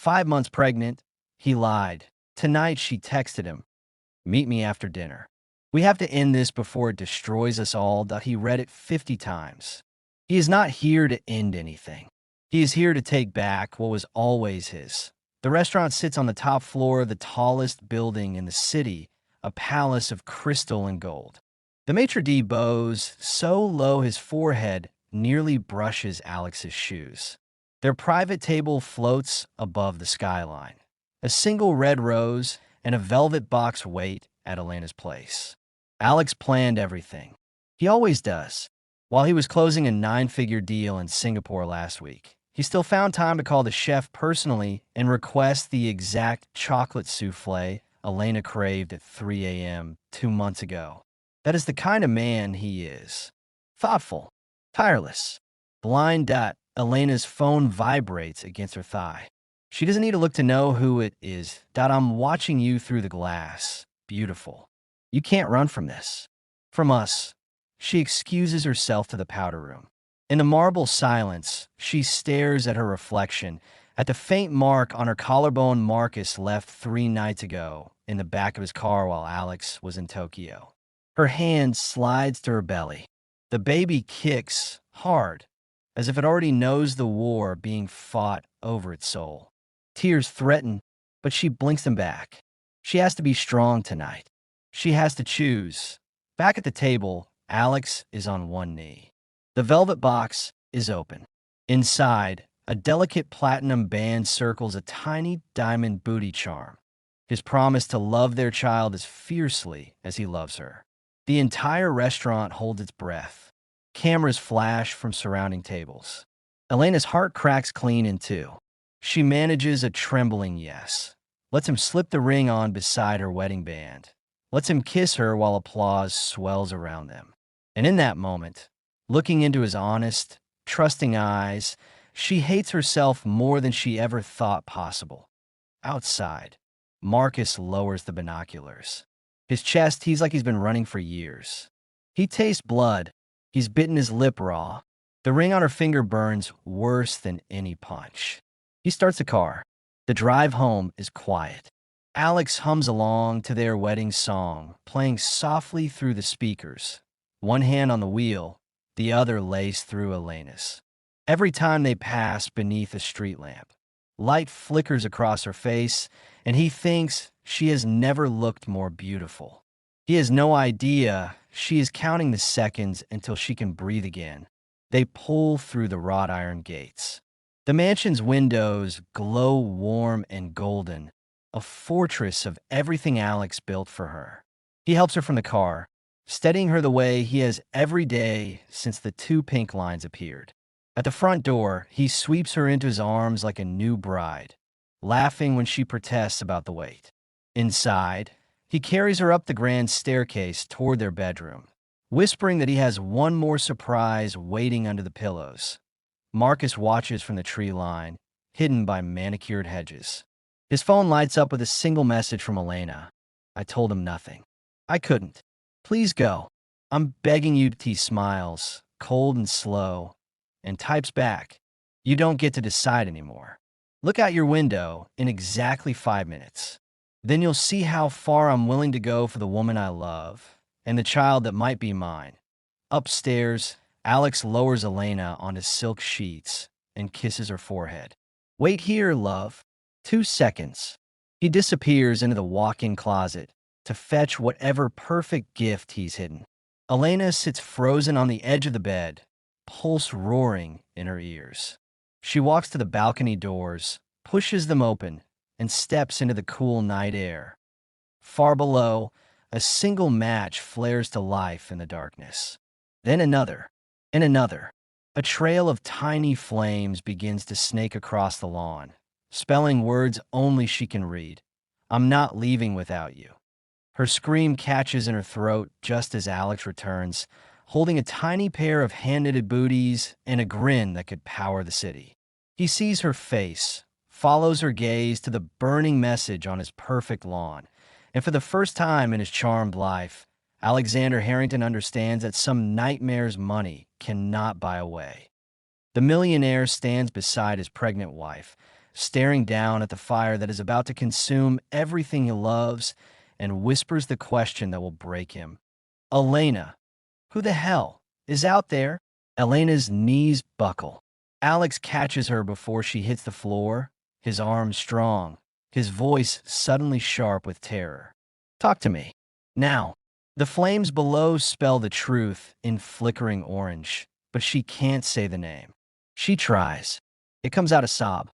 5 months pregnant. He lied. Tonight she texted him, "Meet me after dinner. We have to end this before it destroys us all." He read it 50 times. He is not here to end anything. He is here to take back what was always his. The restaurant sits on the top floor of the tallest building in the city, a palace of crystal and gold. The maitre d' bows so low his forehead nearly brushes Alex's shoes. Their private table floats above the skyline. A single red rose and a velvet box wait at Elena's place. Alex planned everything. He always does. While he was closing a 9-figure deal in Singapore last week, he still found time to call the chef personally and request the exact chocolate souffle Elena craved at 3 a.m. 2 months ago. That is the kind of man he is. Thoughtful, tireless, blind. Elena's phone vibrates against her thigh. She doesn't need to look to know who it is. I'm watching you through the glass. Beautiful. You can't run from this. From us. She excuses herself to the powder room. In the marble silence, she stares at her reflection, at the faint mark on her collarbone Marcus left 3 nights ago in the back of his car while Alex was in Tokyo. Her hand slides to her belly. The baby kicks hard, as if it already knows the war being fought over its soul. Tears threaten, but she blinks them back. She has to be strong tonight. She has to choose. Back at the table, Alex is on one knee. The velvet box is open. Inside, a delicate platinum band circles a tiny diamond booty charm. His promise to love their child as fiercely as he loves her. The entire restaurant holds its breath. Cameras flash from surrounding tables. Elena's heart cracks clean in two. She manages a trembling yes. Lets him slip the ring on beside her wedding band. Lets him kiss her while applause swells around them. And in that moment, looking into his honest, trusting eyes, she hates herself more than she ever thought possible. Outside, Marcus lowers the binoculars. His chest heaves like he's been running for years. He tastes blood. He's bitten his lip raw. The ring on her finger burns worse than any punch. He starts the car. The drive home is quiet. Alex hums along to their wedding song, playing softly through the speakers. One hand on the wheel, the other lays through Elena's. Every time they pass beneath a street lamp, light flickers across her face, and he thinks she has never looked more beautiful. He has no idea she is counting the seconds until she can breathe again. They pull through the wrought iron gates. The mansion's windows glow warm and golden, a fortress of everything Alex built for her. He helps her from the car, steadying her the way he has every day since the 2 pink lines appeared. At the front door, he sweeps her into his arms like a new bride, laughing when she protests about the wait. Inside, he carries her up the grand staircase toward their bedroom, whispering that he has one more surprise waiting under the pillows. Marcus watches from the tree line, hidden by manicured hedges. His phone lights up with a single message from Elena. "I told him nothing. I couldn't. Please go. I'm begging you." He smiles, cold and slow, and types back, "You don't get to decide anymore. Look out your window in exactly 5 minutes. Then you'll see how far I'm willing to go for the woman I love and the child that might be mine." Upstairs, Alex lowers Elena onto silk sheets and kisses her forehead. "Wait here, love." 2 seconds. He disappears into the walk-in closet to fetch whatever perfect gift he's hidden. Elena sits frozen on the edge of the bed, pulse roaring in her ears. She walks to the balcony doors, pushes them open, and steps into the cool night air. Far below, a single match flares to life in the darkness. Then another, and another. A trail of tiny flames begins to snake across the lawn, spelling words only she can read. "I'm not leaving without you." Her scream catches in her throat just as Alex returns, holding a tiny pair of hand-knitted booties and a grin that could power the city. He sees her face, follows her gaze to the burning message on his perfect lawn, and for the first time in his charmed life, Alexander Harrington understands that some nightmare's money cannot buy away. The millionaire stands beside his pregnant wife, staring down at the fire that is about to consume everything he loves, and whispers the question that will break him. Elena, who the hell is out there? Elena's knees buckle. Alex catches her before she hits the floor, his arms strong, his voice suddenly sharp with terror. Talk to me. Now. The flames below spell the truth in flickering orange, but she can't say the name. She tries. It comes out a sob.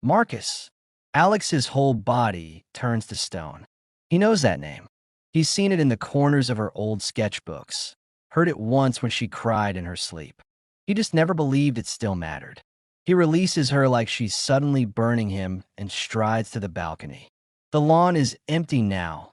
Marcus. Alex's whole body turns to stone. He knows that name. He's seen it in the corners of her old sketchbooks, heard it once when she cried in her sleep. He just never believed it still mattered. He releases her like she's suddenly burning him and strides to the balcony. The lawn is empty now.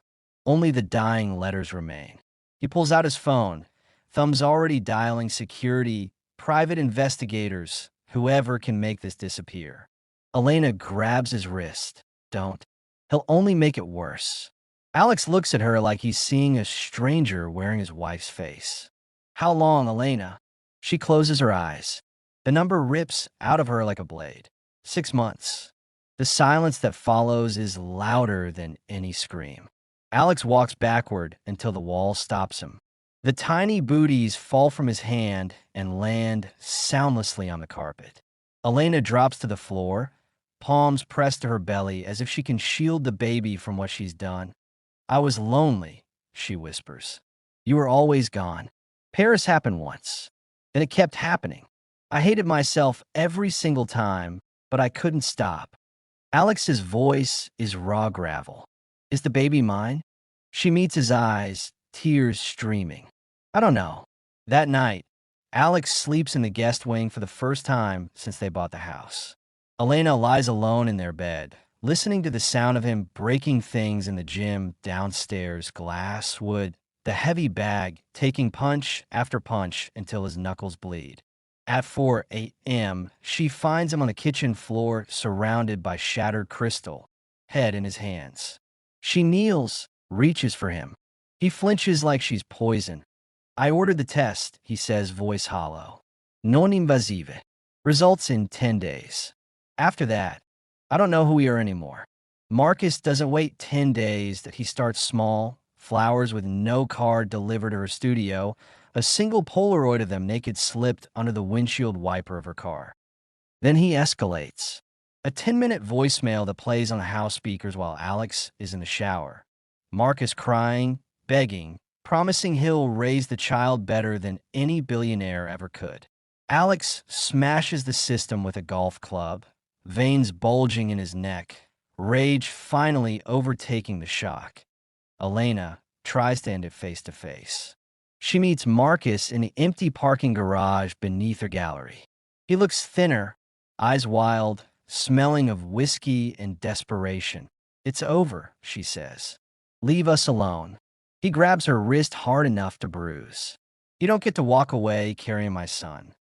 Only the dying letters remain. He pulls out his phone, thumbs already dialing security, private investigators, whoever can make this disappear. Elena grabs his wrist. Don't. He'll only make it worse. Alex looks at her like he's seeing a stranger wearing his wife's face. How long, Elena? She closes her eyes. The number rips out of her like a blade. 6 months. The silence that follows is louder than any scream. Alex walks backward until the wall stops him. The tiny booties fall from his hand and land soundlessly on the carpet. Elena drops to the floor, palms pressed to her belly as if she can shield the baby from what she's done. I was lonely, she whispers. You were always gone. Paris happened once. Then it kept happening. I hated myself every single time, but I couldn't stop. Alex's voice is raw gravel. Is the baby mine? She meets his eyes, tears streaming. I don't know. That night, Alex sleeps in the guest wing for the first time since they bought the house. Elena lies alone in their bed, listening to the sound of him breaking things in the gym, downstairs, glass, wood, the heavy bag, taking punch after punch until his knuckles bleed. At 4 a.m., she finds him on the kitchen floor, surrounded by shattered crystal, head in his hands. She kneels, reaches for him. He flinches like she's poison. I ordered the test, he says, voice hollow. Non invasive. Results in 10 days. After that, I don't know who we are anymore. Marcus doesn't wait 10 days that he starts small, flowers with no card delivered to her studio, a single Polaroid of them naked slipped under the windshield wiper of her car. Then he escalates. A 10-minute voicemail that plays on the house speakers while Alex is in the shower. Marcus crying, begging, promising he'll raise the child better than any billionaire ever could. Alex smashes the system with a golf club, veins bulging in his neck, rage finally overtaking the shock. Elena tries to end it face to face. She meets Marcus in the empty parking garage beneath her gallery. He looks thinner, eyes wild, smelling of whiskey and desperation. It's over, she says. Leave us alone. He grabs her wrist hard enough to bruise. You don't get to walk away carrying my son.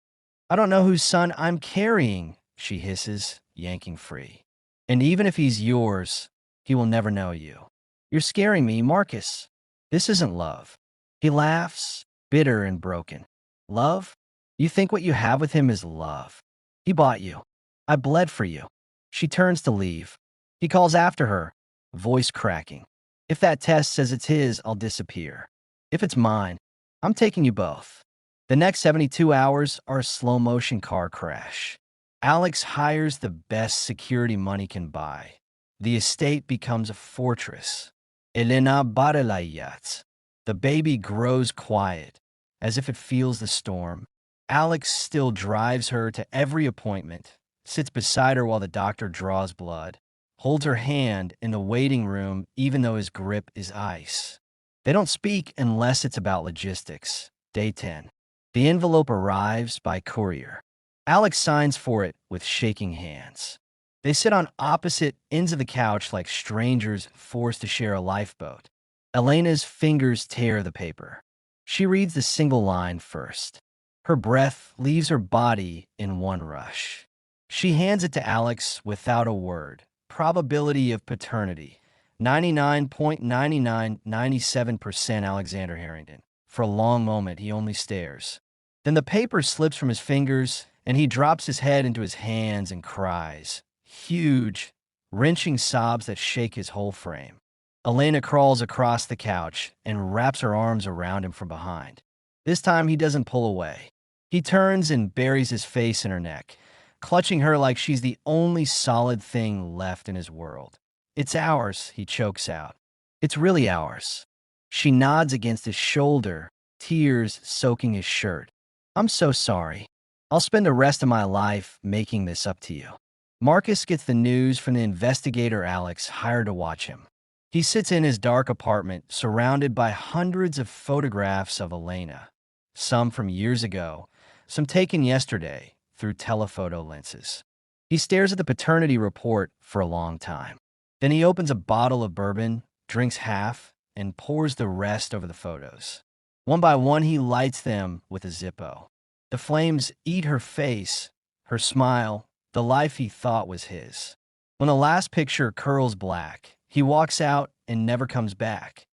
I don't know whose son I'm carrying, she hisses, yanking free. And even if he's yours, he will never know you. You're scaring me, Marcus. This isn't love. He laughs, bitter and broken. Love? You think what you have with him is love. He bought you. I bled for you. She turns to leave. He calls after her, voice cracking. If that test says it's his, I'll disappear. If it's mine, I'm taking you both. The next 72 hours are a slow-motion car crash. Alex hires the best security money can buy. The estate becomes a fortress. Elena Barelayat. The baby grows quiet, as if it feels the storm. Alex still drives her to every appointment, sits beside her while the doctor draws blood, holds her hand in the waiting room even though his grip is ice. They don't speak unless it's about logistics. Day 10. The envelope arrives by courier. Alex signs for it with shaking hands. They sit on opposite ends of the couch like strangers forced to share a lifeboat. Elena's fingers tear the paper. She reads the single line first. Her breath leaves her body in one rush. She hands it to Alex without a word. Probability of paternity, 99.9997% Alexander Harrington. For a long moment, he only stares. Then the paper slips from his fingers, and he drops his head into his hands and cries. huge, wrenching sobs that shake his whole frame. Elena crawls across the couch and wraps her arms around him from behind. This time he doesn't pull away. He turns and buries his face in her neck, clutching her like she's the only solid thing left in his world. "It's ours," he chokes out. "It's really ours." She nods against his shoulder, tears soaking his shirt. "I'm so sorry. I'll spend the rest of my life making this up to you." Marcus gets the news from the investigator Alex hired to watch him. He sits in his dark apartment, surrounded by hundreds of photographs of Elena, some from years ago, some taken yesterday through telephoto lenses. He stares at the paternity report for a long time. Then he opens a bottle of bourbon, drinks half, and pours the rest over the photos. One by one, he lights them with a Zippo. The flames eat her face, her smile, the life he thought was his. When the last picture curls black, he walks out and never comes back.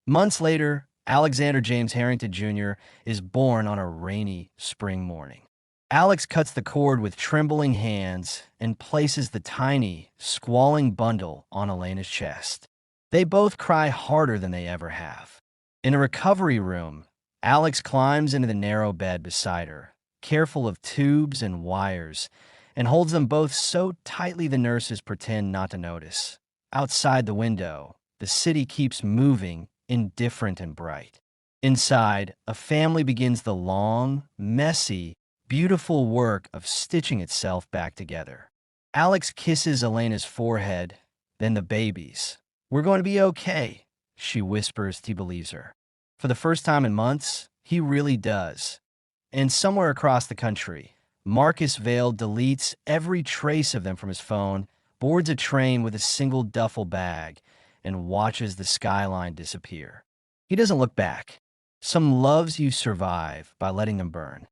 Months later, Alexander James Harrington Jr. is born on a rainy spring morning. Alex cuts the cord with trembling hands and places the tiny, squalling bundle on Elena's chest. They both cry harder than they ever have. In a recovery room, Alex climbs into the narrow bed beside her, careful of tubes and wires, and holds them both so tightly the nurses pretend not to notice. Outside the window, the city keeps moving, indifferent and bright. Inside, a family begins the long, messy, beautiful work of stitching itself back together. Alex kisses Elena's forehead, then the baby's. "We're going to be okay," she whispers. He believes her. For the first time in months, he really does. And somewhere across the country, Marcus Vale deletes every trace of them from his phone, boards a train with a single duffel bag, and watches the skyline disappear. He doesn't look back. Some loves you survive by letting them burn.